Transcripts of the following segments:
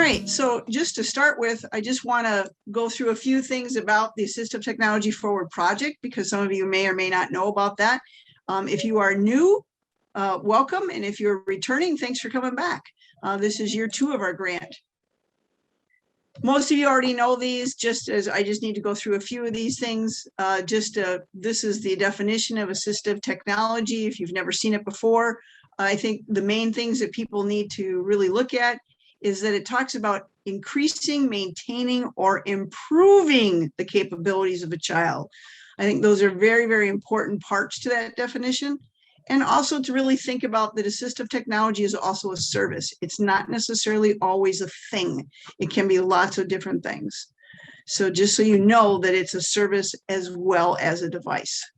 right, so just to start with, I just want to go through a few things about the Assistive Technology Forward project, because some of you may or may not know about that. If you are new, welcome, and if you're returning, thanks for coming back. This is year 2 of our grant. Most of you already know these, just as I just need to go through a few of these things. This is the definition of assistive technology. If you've never seen it before, I think the main things that people need to really look at is that it talks about increasing, maintaining, or improving the capabilities of a child. I think those are very, very important parts to that definition. And also to really think about that assistive technology is also a service. It's not necessarily always a thing. It can be lots of different things. So just so you know that it's a service as well as a device.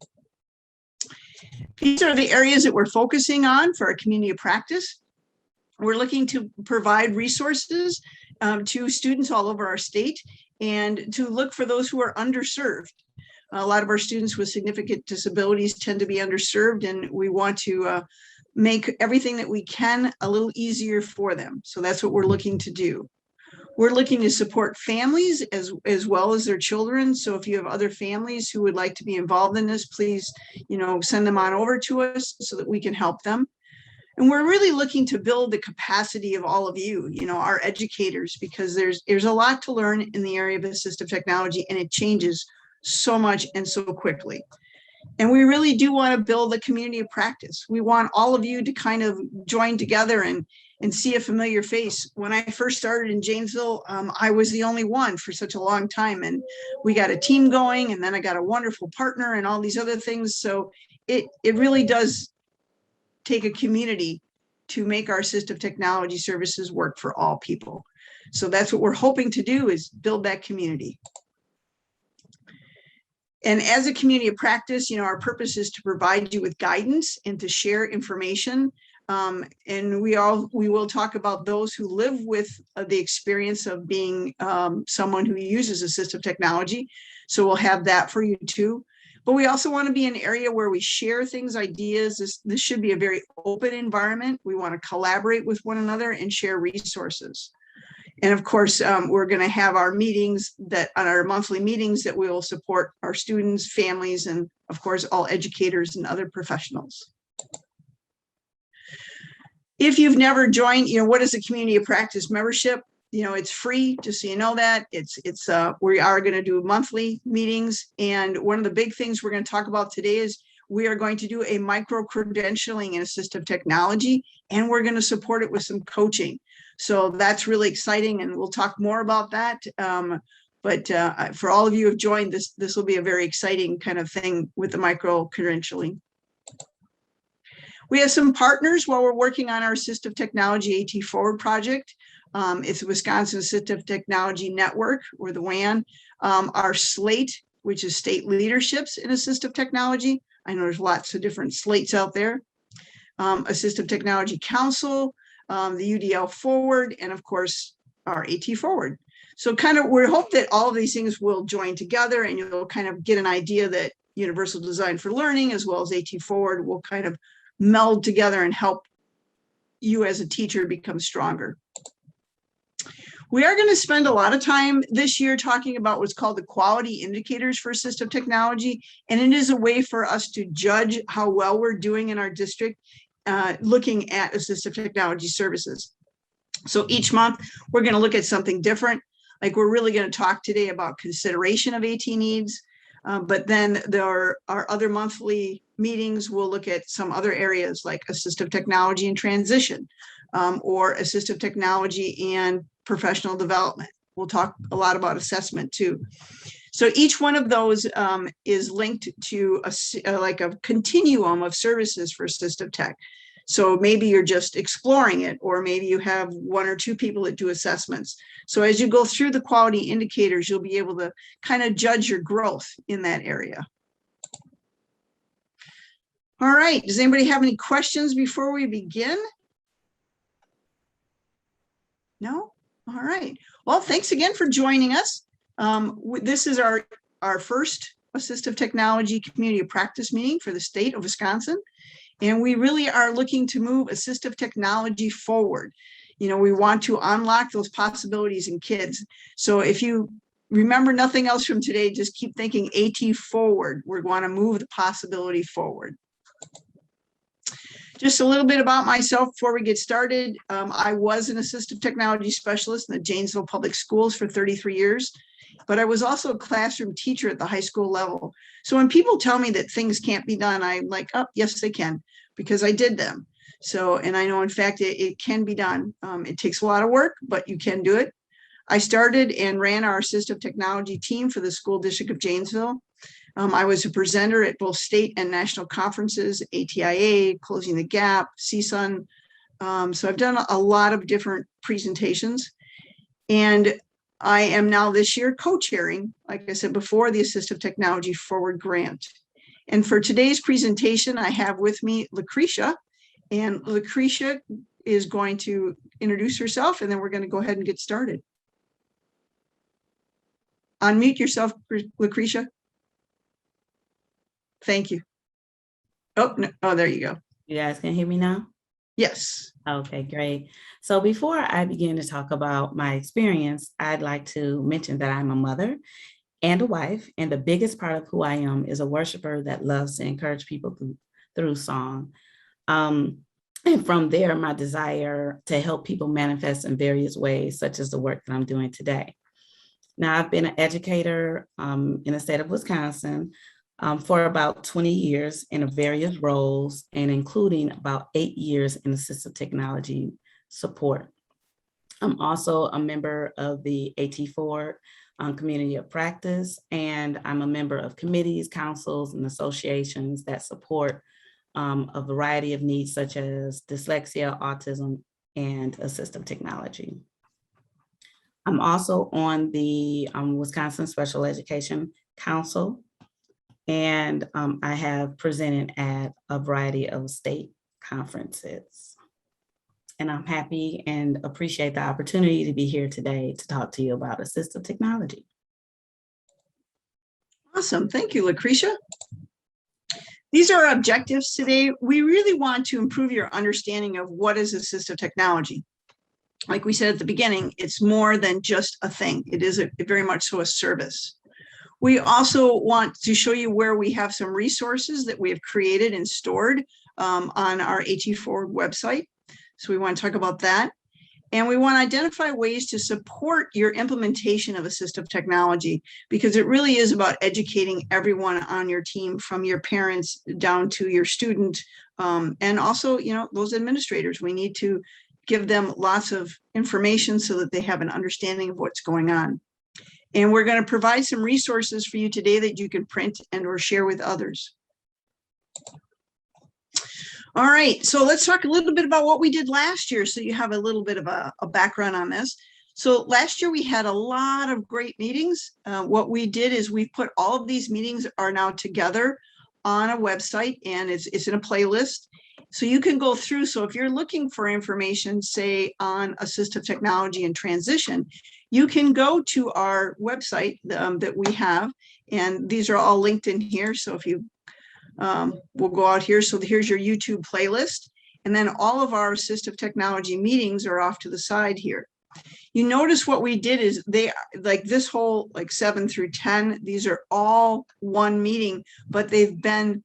These are the areas that we're focusing on for our community of practice. We're looking to provide resources to students all over our state and to look for those who are underserved. A lot of our students with significant disabilities tend to be underserved, and we want to make everything that we can a little easier for them. So that's what we're looking to do. We're looking to support families as well as their children. So if you have other families who would like to be involved in this, please, send them on over to us so that we can help them. And we're really looking to build the capacity of all of you, our educators, because there's a lot to learn in the area of assistive technology, and it changes so much and so quickly. And we really do want to build a community of practice. We want all of you to kind of join together and see a familiar face. When I first started in Janesville, I was the only one for such a long time, and we got a team going, and then I got a wonderful partner and all these other things. So it really does take a community to make our assistive technology services work for all people. So that's what we're hoping to do, is build that community. And as a community of practice, our purpose is to provide you with guidance and to share information. And we will talk about those who live with the experience of being someone who uses assistive technology. So we'll have that for you too. But we also want to be an area where we share things, ideas. This should be a very open environment. We want to collaborate with one another and share resources. And of course, we're going to have our meetings on our monthly meetings that will support our students, families, and of course, all educators and other professionals. If you've never joined, what is a community of practice membership? It's free, just so you know that. We are going to do monthly meetings. And one of the big things we're going to talk about today is we are going to do a micro-credentialing in assistive technology, and we're going to support it with some coaching. So that's really exciting, and we'll talk more about that. But for all of you who have joined, this will be a very exciting kind of thing with the micro-credentialing. We have some partners while we're working on our Assistive Technology AT Forward project. It's the Wisconsin Assistive Technology Network, or the WAN. Our SLATE, which is State Leaderships in Assistive Technology. I know there's lots of different slates out there. Assistive Technology Council, the UDL Forward, and of course, our AT Forward. So we hope that all of these things will join together, and you'll kind of get an idea that Universal Design for Learning as well as AT Forward will kind of meld together and help you as a teacher become stronger. We are going to spend a lot of time this year talking about what's called the quality indicators for assistive technology, and it is a way for us to judge how well we're doing in our district looking at assistive technology services. So each month we're going to look at something different. Like we're really going to talk today about consideration of AT needs, but then there are other monthly meetings. We'll look at some other areas like assistive technology and transition, or assistive technology and professional development. We'll talk a lot about assessment too. So each one of those is linked to like a continuum of services for assistive tech. So maybe you're just exploring it, or maybe you have 1 or 2 people that do assessments. So as you go through the quality indicators, you'll be able to kind of judge your growth in that area. All right, does anybody have any questions before we begin? No? All right. Well, thanks again for joining us. This is our first assistive technology community of practice meeting for the state of Wisconsin. And we really are looking to move assistive technology forward. We want to unlock those possibilities in kids. So if you remember nothing else from today, just keep thinking AT forward. We're going to move the possibility forward. Just a little bit about myself before we get started. I was an assistive technology specialist in the Janesville Public Schools for 33 years, but I was also a classroom teacher at the high school level. So when people tell me that things can't be done, I'm like, oh, yes, they can, because I did them. So, and I know, in fact, it can be done. It takes a lot of work, but you can do it. I started and ran our assistive technology team for the school district of Janesville. I was a presenter at both state and national conferences, ATIA, Closing the Gap, CSUN. So I've done a lot of different presentations. And I am now this year co-chairing, like I said before, the Assistive Technology Forward Grant. And for today's presentation, I have with me Lucretia. And Lucretia is going to introduce herself, and then we're going to go ahead and get started. Unmute yourself, Lucretia. Thank you. Oh, no. Oh, there you go. You guys can hear me now? Yes. Okay, great. So before I begin to talk about my experience, I'd like to mention that I'm a mother and a wife, and the biggest part of who I am is a worshiper that loves to encourage people through song. And from there, my desire to help people manifest in various ways, such as the work that I'm doing today. Now, I've been an educator in the state of Wisconsin for about 20 years in various roles, and including about 8 years in assistive technology support. I'm also a member of the AT4 community of practice, and I'm a member of committees, councils, and associations that support a variety of needs such as dyslexia, autism, and assistive technology. I'm also on the Wisconsin Special Education Council, and I have presented at a variety of state conferences. And I'm happy and appreciate the opportunity to be here today to talk to you about assistive technology. Awesome. Thank you, Lucretia. These are our objectives today. We really want to improve your understanding of what is assistive technology. Like we said at the beginning, it's more than just a thing. It is very much so a service. We also want to show you where we have some resources that we have created and stored on our AT4 website. So we want to talk about that. And we want to identify ways to support your implementation of assistive technology, because it really is about educating everyone on your team, from your parents down to your student. And also, those administrators, we need to give them lots of information so that they have an understanding of what's going on. And we're going to provide some resources for you today that you can print and or share with others. All right, so let's talk a little bit about what we did last year, so you have a little bit of a background on this. So last year we had a lot of great meetings. What we did is we put all of these meetings are now together on a website, and it's in a playlist. So you can go through. So if you're looking for information, say on assistive technology and transition, you can go to our website that we have, and these are all linked in here. So if you we'll go out here. So here's your YouTube playlist. And then all of our assistive technology meetings are off to the side here. You notice what we did is they, like this whole, like 7 through 10, these are all one meeting, but they've been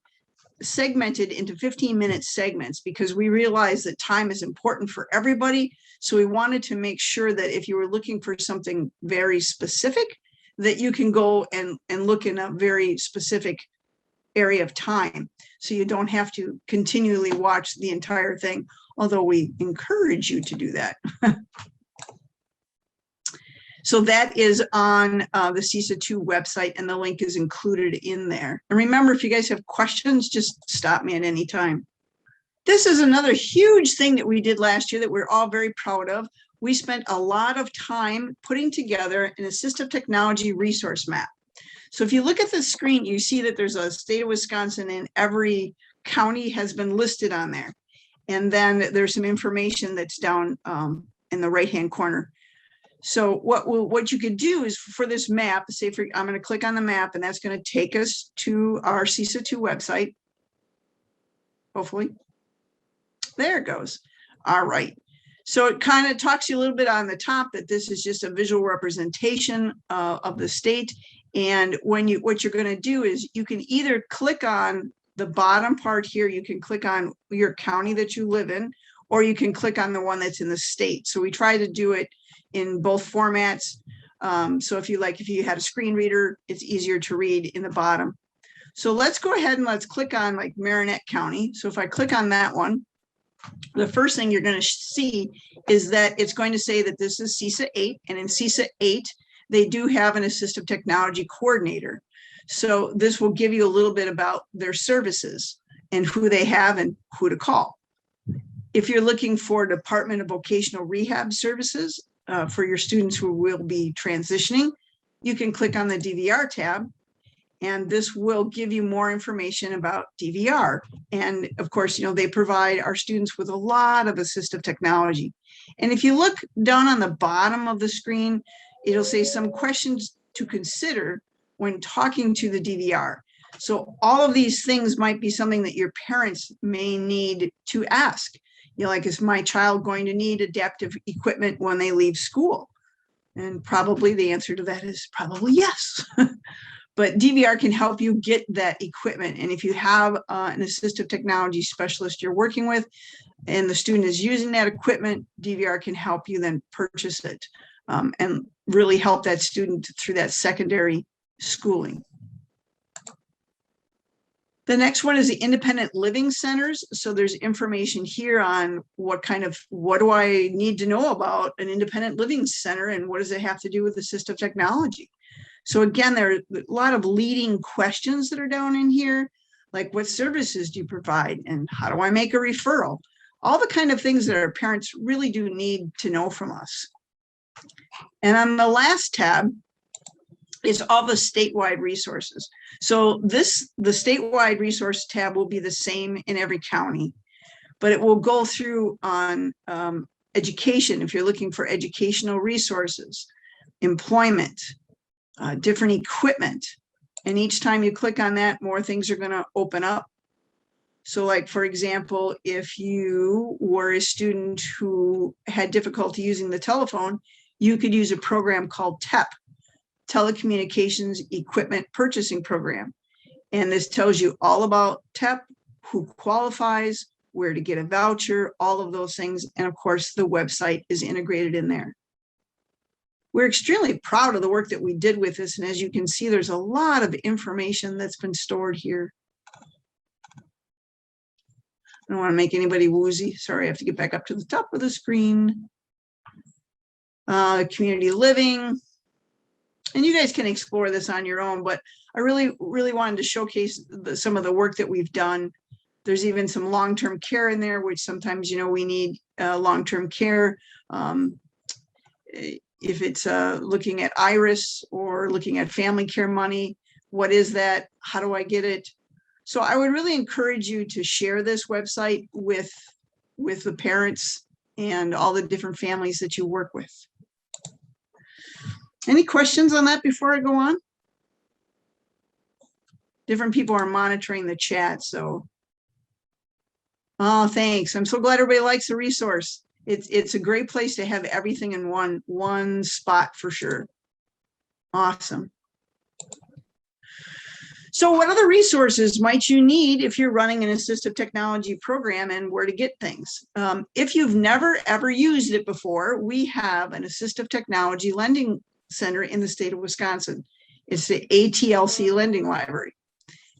segmented into 15-minute segments, because we realize that time is important for everybody. So we wanted to make sure that if you were looking for something very specific, that you can go and look in a very specific area of time, so you don't have to continually watch the entire thing, although we encourage you to do that. So that is on the CISA 2 website, and the link is included in there. And remember, if you guys have questions, just stop me at any time. This is another huge thing that we did last year that we're all very proud of. We spent a lot of time putting together an assistive technology resource map. So if you look at the screen, you see that there's a state of Wisconsin, and every county has been listed on there. And then there's some information that's down in the right-hand corner. So what you could do is, for this map, say I'm going to click on the map, and that's going to take us to our CISA 2 website. Hopefully. There it goes. All right. So it kind of talks to you a little bit on the top that this is just a visual representation of the state. And what you're going to do is you can either click on the bottom part here, you can click on your county that you live in, or you can click on the one that's in the state. So we try to do it in both formats. So if you had a screen reader, it's easier to read in the bottom. So let's go ahead and let's click on like Marinette County. So if I click on that one, the first thing you're going to see is that it's going to say that this is CISA 8, and in CISA 8, they do have an assistive technology coordinator. So this will give you a little bit about their services and who they have and who to call. If you're looking for Department of Vocational Rehab Services for your students who will be transitioning, you can click on the DVR tab, and this will give you more information about DVR. And of course, they provide our students with a lot of assistive technology. And if you look down on the bottom of the screen, it'll say some questions to consider when talking to the DVR. So all of these things might be something that your parents may need to ask. Like, is my child going to need adaptive equipment when they leave school? And probably the answer to that is probably yes. But DVR can help you get that equipment. And if you have an assistive technology specialist you're working with and the student is using that equipment, DVR can help you then purchase it and really help that student through that secondary schooling. The next one is the independent living centers. So there's information here on what do I need to know about an independent living center and what does it have to do with assistive technology? So again, there are a lot of leading questions that are down in here, like what services do you provide and how do I make a referral? All the kind of things that our parents really do need to know from us. And on the last tab is all the statewide resources. So the statewide resource tab will be the same in every county, but it will go through on education if you're looking for educational resources, employment, different equipment. And each time you click on that, more things are going to open up. So like, for example, if you were a student who had difficulty using the telephone, you could use a program called TEP, Telecommunications Equipment Purchasing Program. And this tells you all about TEP, who qualifies, where to get a voucher, all of those things. And of course, the website is integrated in there. We're extremely proud of the work that we did with this. And as you can see, there's a lot of information that's been stored here. I don't want to make anybody woozy. Sorry, I have to get back up to the top of the screen. Community living. And you guys can explore this on your own, but I really wanted to showcase some of the work that we've done. There's even some long-term care in there, which sometimes, we need long-term care. If it's looking at IRIS or looking at family care money, what is that? How do I get it? So I would really encourage you to share this website with the parents and all the different families that you work with. Any questions on that before I go on? Different people are monitoring the chat, so. Oh, thanks. I'm so glad everybody likes the resource. It's a great place to have everything in one spot for sure. Awesome. So what other resources might you need if you're running an assistive technology program and where to get things? If you've never ever used it before, we have an assistive technology lending center in the state of Wisconsin. It's the ATLC Lending Library.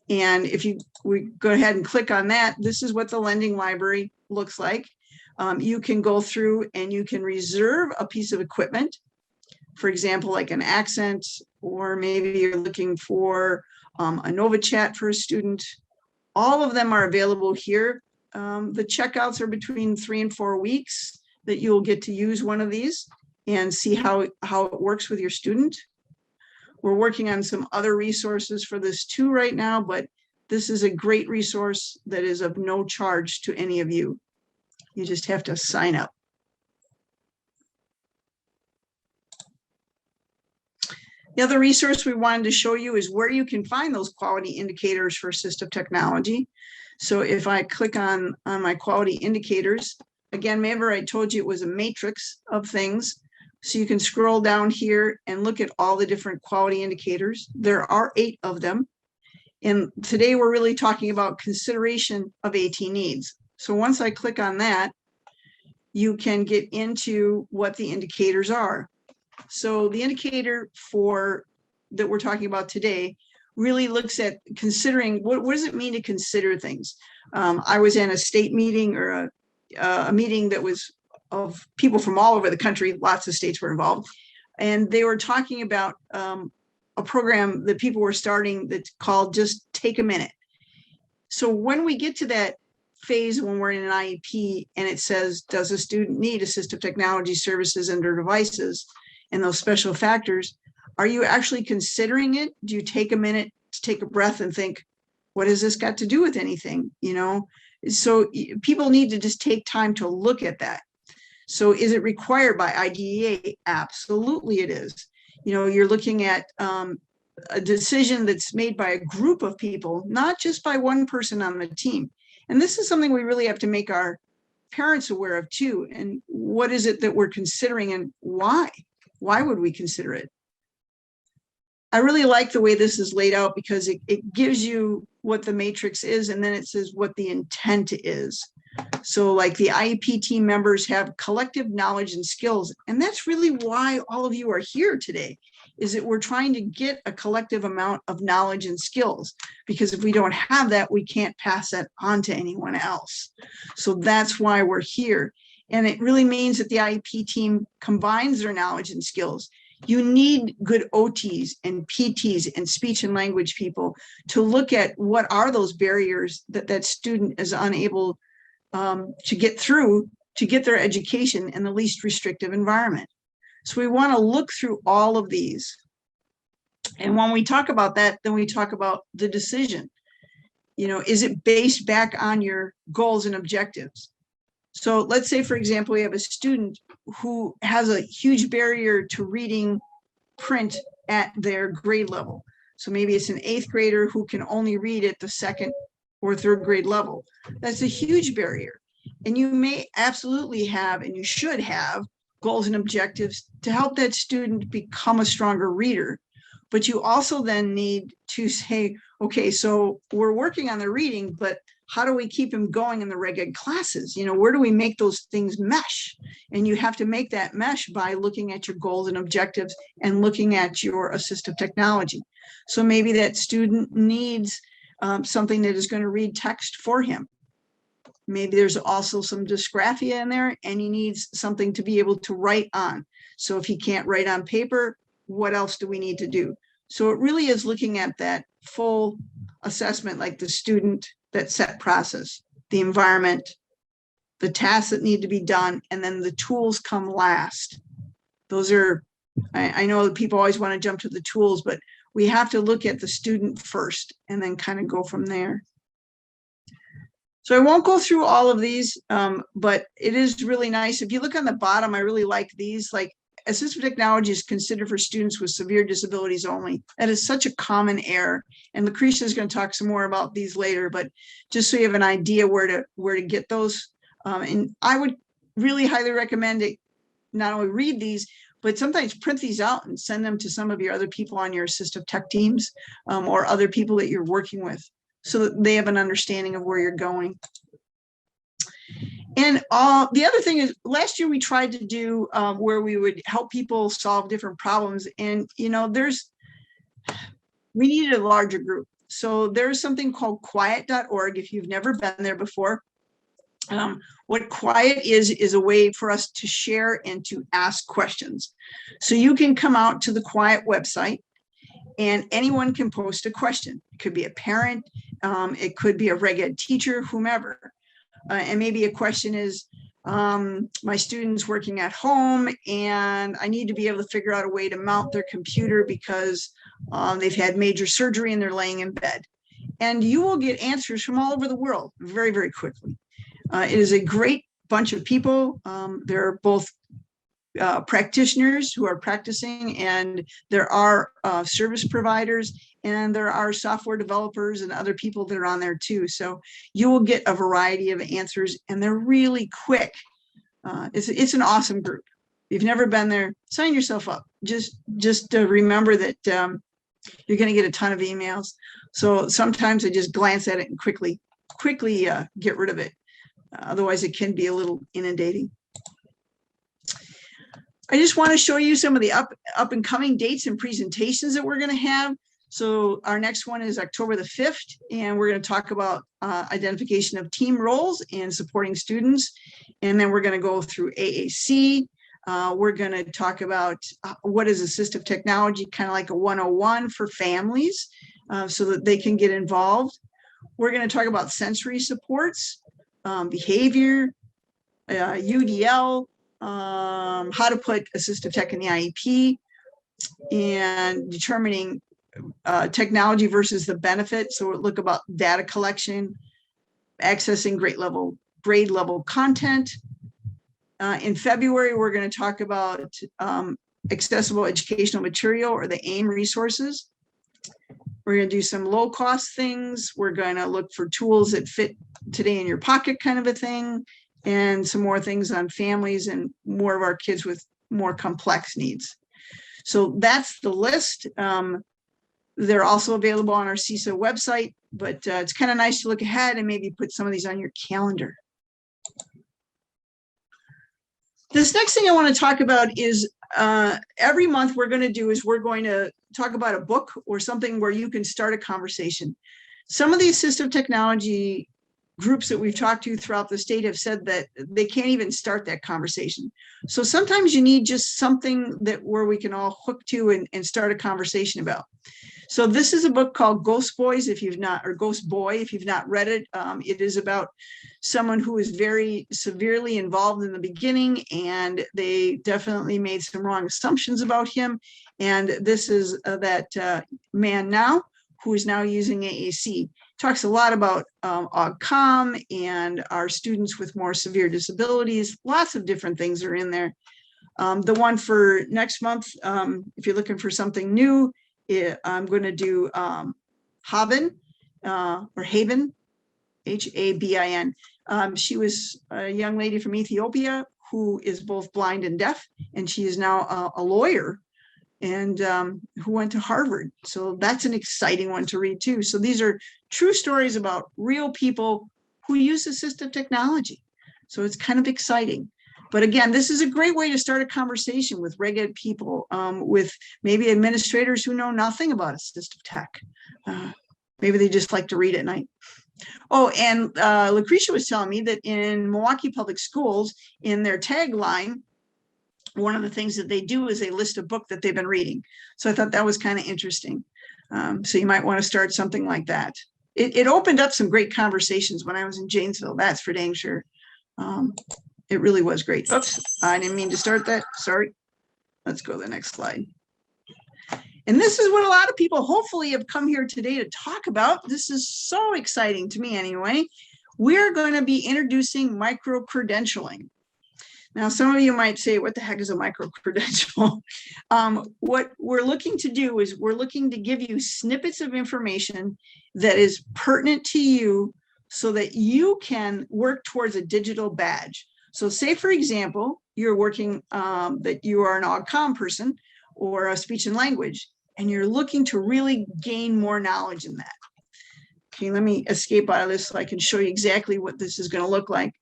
And if we go ahead and click on that, this is what the lending library looks like. You can go through and you can reserve a piece of equipment, for example, like an accent, or maybe you're looking for a Nova Chat for a student. All of them are available here. The checkouts are between 3 and 4 weeks that you'll get to use one of these and see how it works with your student. We're working on some other resources for this too right now, but this is a great resource that is of no charge to any of you. You just have to sign up. The other resource we wanted to show you is where you can find those quality indicators for assistive technology. So if I click on my quality indicators, Again, remember I told you it was a matrix of things. So you can scroll down here and look at all the different quality indicators. There are 8 of them. And today we're really talking about consideration of AT needs. So once I click on that, you can get into what the indicators are. So the indicator that we're talking about today really looks at considering what does it mean to consider things. I was in a state meeting or a meeting that was of people from all over the country. Lots of states were involved, and they were talking about a program that people were starting that's called Just Take a Minute. So when we get to that phase, when we're in an IEP and it says, does a student need assistive technology services and their devices and those special factors, are you actually considering it? Do you take a minute to take a breath and think, what has this got to do with anything? So people need to just take time to look at that. So is it required by IDEA? Absolutely it is. You're looking at a decision that's made by a group of people, not just by one person on the team. And this is something we really have to make our parents aware of too. And what is it that we're considering and why? Why would we consider it? I really like the way this is laid out because it gives you what the matrix is, and then it says what the intent is. So like the IEP team members have collective knowledge and skills. And that's really why all of you are here today, is that we're trying to get a collective amount of knowledge and skills, because if we don't have that, we can't pass that on to anyone else. So that's why we're here. And it really means that the IEP team combines their knowledge and skills. You need good OTs and PTs and speech and language people to look at what are those barriers that that student is unable to get through to get their education in the least restrictive environment. So we want to look through all of these. And when we talk about that, then we talk about the decision. Is it based back on your goals and objectives? So let's say, for example, we have a student who has a huge barrier to reading print at their grade level. So maybe it's an 8th grader who can only read at the 2nd or 3rd grade level. That's a huge barrier. And you may absolutely have, and you should have, goals and objectives to help that student become a stronger reader. But you also then need to say, okay, so we're working on the reading, but how do we keep him going in the reg ed classes? Where do we make those things mesh? And you have to make that mesh by looking at your goals and objectives and looking at your assistive technology. So maybe that student needs something that is going to read text for him. Maybe there's also some dysgraphia in there and he needs something to be able to write on. So if he can't write on paper, what else do we need to do? So it really is looking at that full assessment, like the student, that set process, the environment, the tasks that need to be done, and then the tools come last. Those are, I know that people always want to jump to the tools, but we have to look at the student first and then kind of go from there. So I won't go through all of these, but it is really nice. If you look on the bottom, I really like these, like assistive technology is considered for students with severe disabilities only. That is such a common error. And Lucretia is going to talk some more about these later, but just so you have an idea where to get those. And I would really highly recommend it, not only read these, but sometimes print these out and send them to some of your other people on your assistive tech teams or other people that you're working with, so that they have an understanding of where you're going. And the other thing is, last year we tried to do where we would help people solve different problems. And, we needed a larger group. So there's something called quiet.org. If you've never been there before, what Quiet is a way for us to share and to ask questions. So you can come out to the Quiet website and anyone can post a question. It could be a parent, it could be a reg ed teacher, whomever. And maybe a question is, my student's working at home and I need to be able to figure out a way to mount their computer because they've had major surgery and they're laying in bed. And you will get answers from all over the world very, very quickly. It is a great bunch of people. They're both practitioners who are practicing, and there are service providers, and there are software developers and other people that are on there too. So you will get a variety of answers, and they're really quick. It's an awesome group. If you've never been there, sign yourself up. Just remember that you're going to get a ton of emails. So sometimes I just glance at it and quickly get rid of it. Otherwise, it can be a little inundating. I just want to show you some of the up and coming dates and presentations that we're going to have. So our next one is October the 5th, and we're going to talk about identification of team roles and supporting students. And then we're going to go through AAC. We're going to talk about what is assistive technology, kind of like a 101 for families, so that they can get involved. We're going to talk about sensory supports, behavior, UDL, how to put assistive tech in the IEP, and determining technology versus the benefit. So we'll look about data collection, accessing grade level content. In February, we're going to talk about accessible educational material, or the AIM resources. We're going to do some low cost things. We're going to look for tools that fit today in your pocket, kind of a thing, and some more things on families and more of our kids with more complex needs. So that's the list. They're also available on our CISA website, but it's kind of nice to look ahead and maybe put some of these on your calendar. This next thing I want to talk about is every month we're going to talk about a book or something where you can start a conversation. Some of the assistive technology groups that we've talked to throughout the state have said that they can't even start that conversation. So sometimes you need just something where we can all hook to and start a conversation about. So this is a book called Ghost Boy, if you've not read it. It is about someone who is very severely involved in the beginning, and they definitely made some wrong assumptions about him. And this is that man now who is now using AAC. Talks a lot about AUGCOM and our students with more severe disabilities. Lots of different things are in there. The one for next month, if you're looking for something new, I'm going to do Haven, Habin. She was a young lady from Ethiopia who is both blind and deaf, and she is now a lawyer, and who went to Harvard. So that's an exciting one to read too. So these are true stories about real people who use assistive technology. So it's kind of exciting. But again, this is a great way to start a conversation with reg ed people, with maybe administrators who know nothing about assistive tech. Maybe they just like to read at night. Oh, and Lucretia was telling me that in Milwaukee Public Schools, in their tagline, one of the things that they do is they list a book that they've been reading. So I thought that was kind of interesting. So you might want to start something like that. It opened up some great conversations when I was in Janesville. That's for dang sure. It really was great. Oops, I didn't mean to start that. Sorry. Let's go to the next slide. And this is what a lot of people hopefully have come here today to talk about. This is so exciting to me anyway. We're going to be introducing micro-credentialing. Now, some of you might say, what the heck is a micro-credential? What we're looking to do is we're looking to give you snippets of information that is pertinent to you so that you can work towards a digital badge. So say, for example, you're working, that you are an AUGCOM person or a speech and language, and you're looking to really gain more knowledge in that. Okay, let me escape out of this so I can show you exactly what this is going to look like.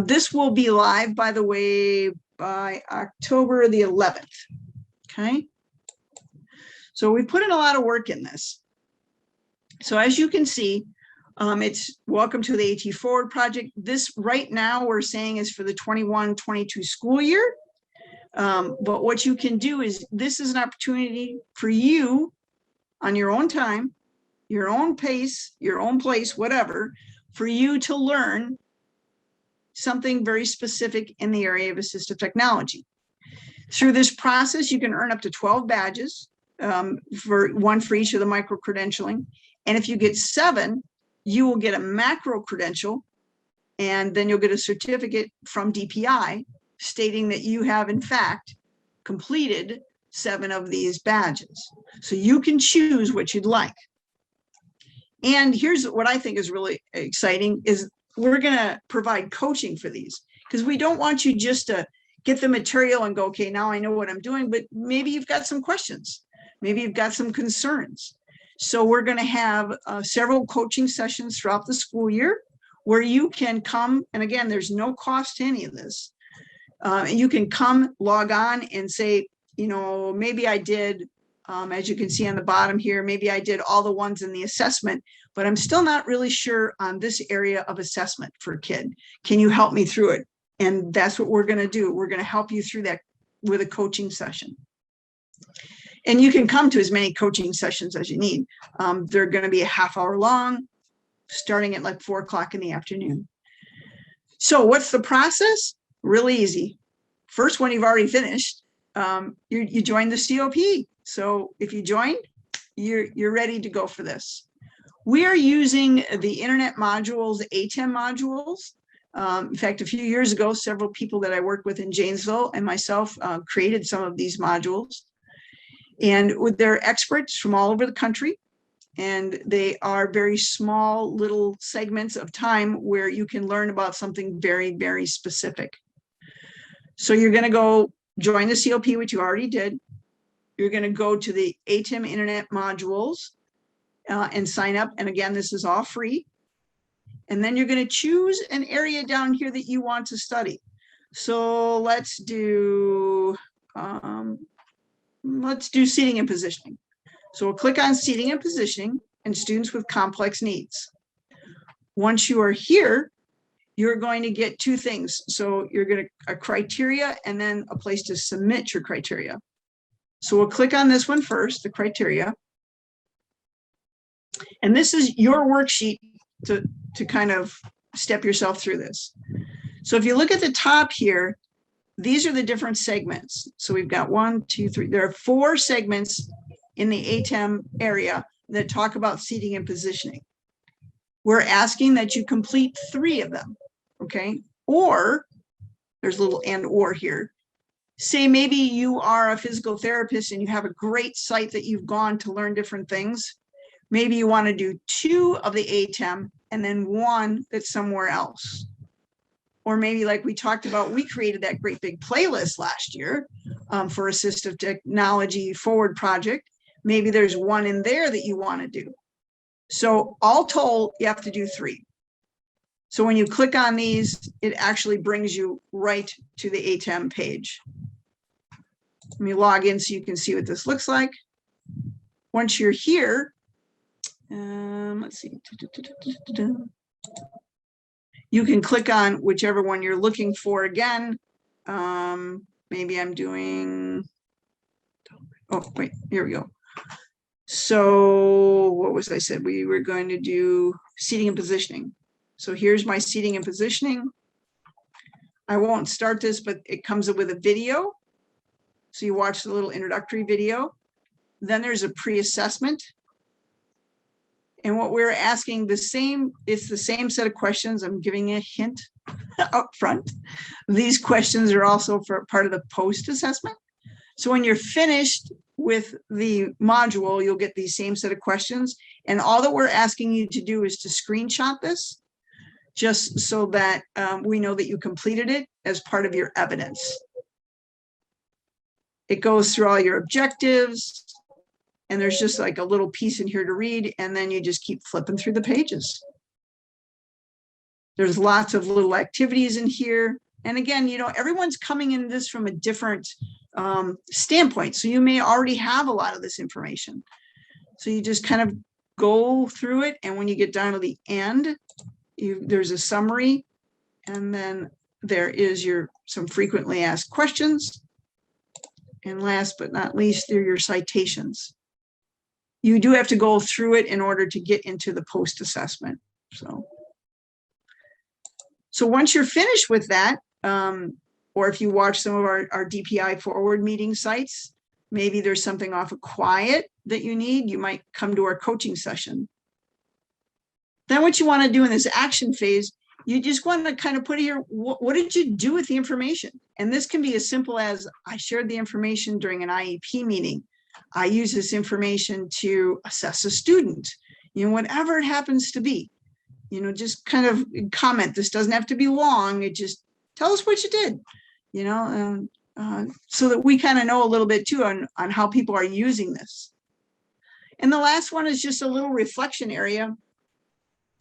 This will be live, by the way, by October the 11th. Okay. So we put in a lot of work in this. So as you can see, it's welcome to the AT Forward project. This right now we're saying is for the 21-22 school year. But what you can do is this is an opportunity for you on your own time, your own pace, your own place, whatever, for you to learn something very specific in the area of assistive technology. Through this process, you can earn up to 12 badges, for one for each of the micro-credentialing. And if you get 7, you will get a macro credential, and then you'll get a certificate from DPI stating that you have, in fact, completed 7 of these badges. So you can choose what you'd like. And here's what I think is really exciting is we're going to provide coaching for these, because we don't want you just to get the material and go, okay, now I know what I'm doing, but maybe you've got some questions. Maybe you've got some concerns. So we're going to have several coaching sessions throughout the school year where you can come, and again, there's no cost to any of this. You can come, log on and say, you know, maybe I did, as you can see on the bottom here, maybe I did all the ones in the assessment, but I'm still not really sure on this area of assessment for a kid. Can you help me through it? And that's what we're going to do. We're going to help you through that with a coaching session. And you can come to as many coaching sessions as you need. They're going to be a half-hour long, starting at like 4 o'clock in the afternoon. So what's the process? Really easy. First, when you've already finished, you join the CoP. So if you joined, you're ready to go for this. We are using the internet modules, ATEM modules. In fact, a few years ago, several people that I worked with in Janesville and myself created some of these modules. And they're experts from all over the country. And they are very small little segments of time where you can learn about something very, very specific. So you're going to go join the CoP, which you already did. You're going to go to the ATEM internet modules and sign up. And again, this is all free. And then you're going to choose an area down here that you want to study. So let's do seating and positioning. So we'll click on seating and positioning and students with complex needs. Once you are here, you're going to get 2 things. So you're going to a criteria and then a place to submit your criteria. So we'll click on this one first, the criteria. And this is your worksheet to kind of step yourself through this. So if you look at the top here, these are the different segments. So we've got 1, 2, 3. There are 4 segments in the ATEM area that talk about seating and positioning. We're asking that you complete 3 of them, okay? Or, there's a little and or here. Say maybe you are a physical therapist and you have a great site that you've gone to learn different things. Maybe you want to do 2 of the ATEM and then 1 that's somewhere else. Or maybe like we talked about, we created that great big playlist last year for Assistive Technology Forward Project. Maybe there's 1 in there that you want to do. So all told, you have to do 3. So when you click on these, it actually brings you right to the ATEM page. Let me log in so you can see what this looks like. Once you're here, let's see. You can click on whichever one you're looking for again. Maybe I'm doing, oh, wait, here we go. So what was I said? We were going to do seating and positioning. So here's my seating and positioning. I won't start this, but it comes up with a video. So you watch the little introductory video. Then there's a pre-assessment. And what we're asking, it's the same set of questions. I'm giving a hint up front. These questions are also for part of the post-assessment. So when you're finished with the module, you'll get these same set of questions. And all that we're asking you to do is to screenshot this, just so that we know that you completed it as part of your evidence. It goes through all your objectives. And there's just like a little piece in here to read, and then you just keep flipping through the pages. There's lots of little activities in here. And again, you know, everyone's coming in this from a different standpoint. So you may already have a lot of this information. So you just kind of go through it. And when you get down to the end, there's a summary. And then there is some frequently asked questions. And last but not least, there are your citations. You do have to go through it in order to get into the post-assessment. So once you're finished with that, or if you watch some of our DPI forward meeting sites, maybe there's something off of Quiet that you need, you might come to our coaching session. Then what you want to do in this action phase, you just want to kind of put here, what did you do with the information? And this can be as simple as, I shared the information during an IEP meeting. I use this information to assess a student, you know, whatever it happens to be. just kind of comment. This doesn't have to be long. It just tell us what you did, so that we kind of know a little bit too on how people are using this. And the last one is just a little reflection area.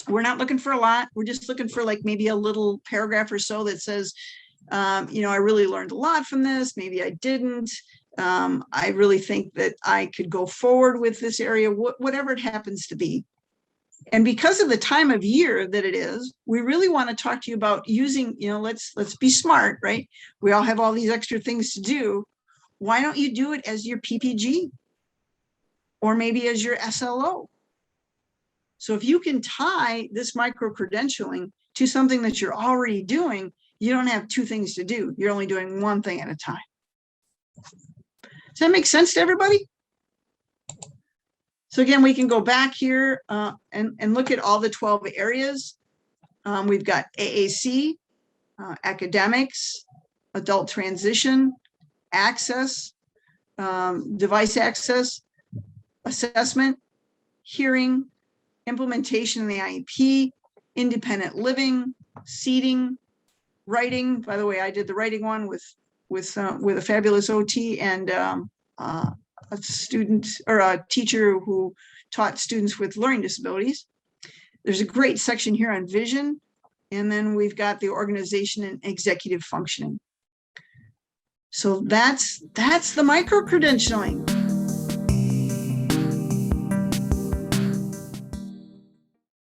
We're not looking for a lot. We're just looking for like maybe a little paragraph or so that says, I really learned a lot from this. Maybe I didn't. I really think that I could go forward with this area, whatever it happens to be. And because of the time of year that it is, we really want to talk to you about using, let's be smart, right? We all have all these extra things to do. Why don't you do it as your PPG? Or maybe as your SLO? So if you can tie this micro-credentialing to something that you're already doing, you don't have two things to do. You're only doing one thing at a time. Does that make sense to everybody? So again, we can go back here and look at all the 12 areas. We've got AAC, academics, adult transition, access, device access, assessment, hearing, implementation in the IEP, independent living, seating, writing. By the way, I did the writing one with a fabulous OT and a student or a teacher who taught students with learning disabilities. There's a great section here on vision. And then we've got the organization and executive functioning. So that's the micro-credentialing.